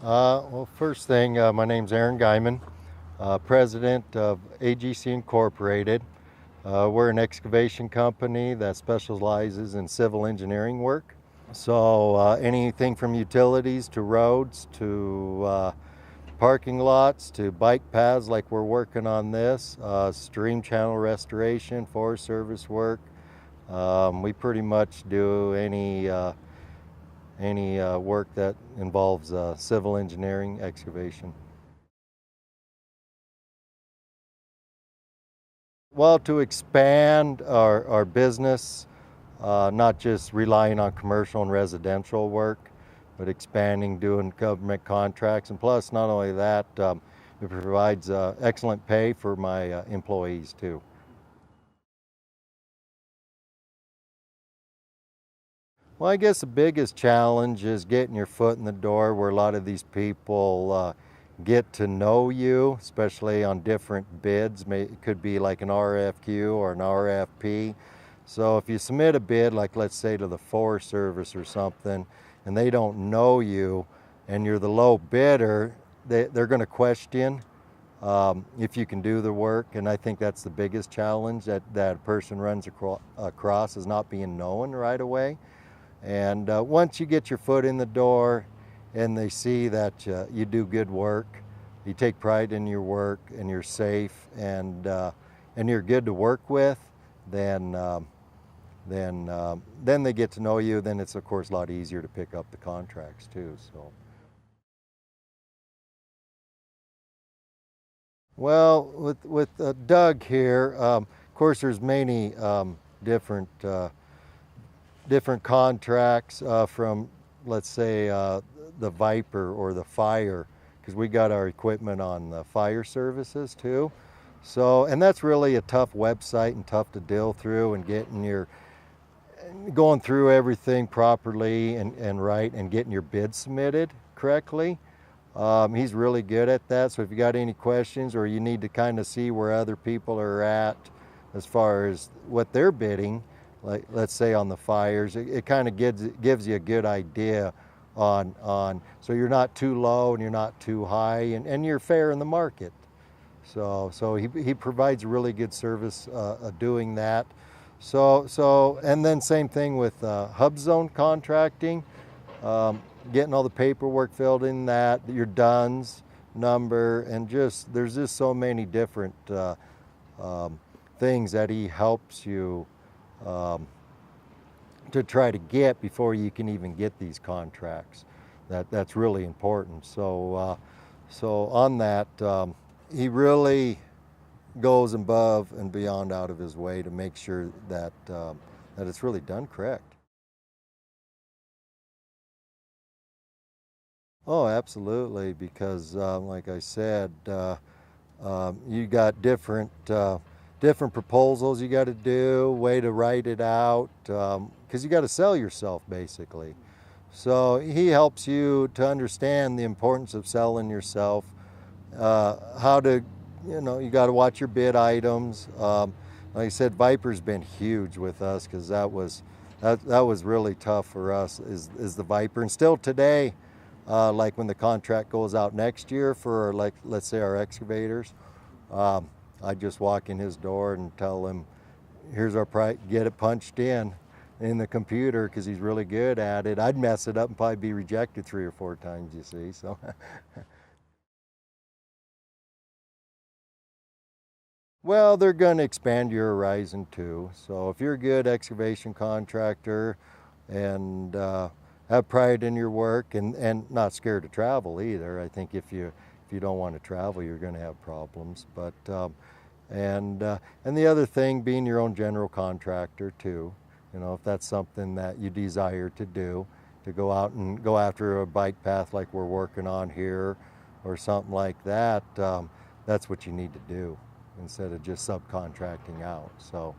Well, first thing, my name's Aaron Guyman, president of AGC Incorporated. We're an excavation company that specializes in civil engineering work. So anything from utilities to roads to parking lots to bike paths like we're working on this, stream channel restoration, Forest Service work. We pretty much do any work that involves civil engineering excavation. Well, to expand our business, not just relying on commercial and residential work, but expanding, doing government contracts. And plus, not only that, it provides excellent pay for my employees too. Well, I guess the biggest challenge is getting your foot in the door where a lot of these people get to know you, especially on different bids. It could be like an RFQ or an RFP. So if you submit a bid, like let's say to the Forest Service or something, and they don't know you and you're the low bidder, they're going to question if you can do the work. And I think that's the biggest challenge that a person runs across is not being known right away. And once you get your foot in the door and they see that you do good work, you take pride in your work and you're safe and you're good to work with, then they get to know you. Then it's of course a lot easier to pick up the contracts too. So, well, with Doug here, of course there's many different different contracts from, let's say, the Viper or the fire, because we got our equipment on the fire services too. So, and that's really a tough website and tough to deal through and going through everything properly and right and getting your bid submitted correctly. He's really good at that. So if you got any questions or you need to kind of see where other people are at as far as what they're bidding, like let's say on the fires, it kind of gives you a good idea on so you're not too low and you're not too high and you're fair in the market. So he provides a really good service doing that. So and then same thing with hub zone contracting, getting all the paperwork filled in that, your DUNS number, and there's just so many different things that he helps you to try to get before you can even get these contracts. That's really important. So on that, he really goes above and beyond out of his way to make sure that it's really done correct. Oh, absolutely, because like I said, you got different proposals you got to do, way to write it out, because you got to sell yourself basically. So he helps you to understand the importance of selling yourself, how to, you got to watch your bid items. Like I said, Viper's been huge with us because that was really tough for us is the Viper, and still today, like when the contract goes out next year for, like, let's say our excavators, I just walk in his door and tell him, here's our price, get it punched in the computer, because he's really good at it. I'd mess it up and probably be rejected 3 or 4 times, you see, so. Well, they're going to expand your horizon too. So if you're a good excavation contractor and have pride in your work and not scared to travel either. I think if you don't want to travel, you're going to have problems. But and the other thing, being your own general contractor too. If that's something that you desire to do, to go out and go after a bike path like we're working on here, or something like that, that's what you need to do instead of just subcontracting out. So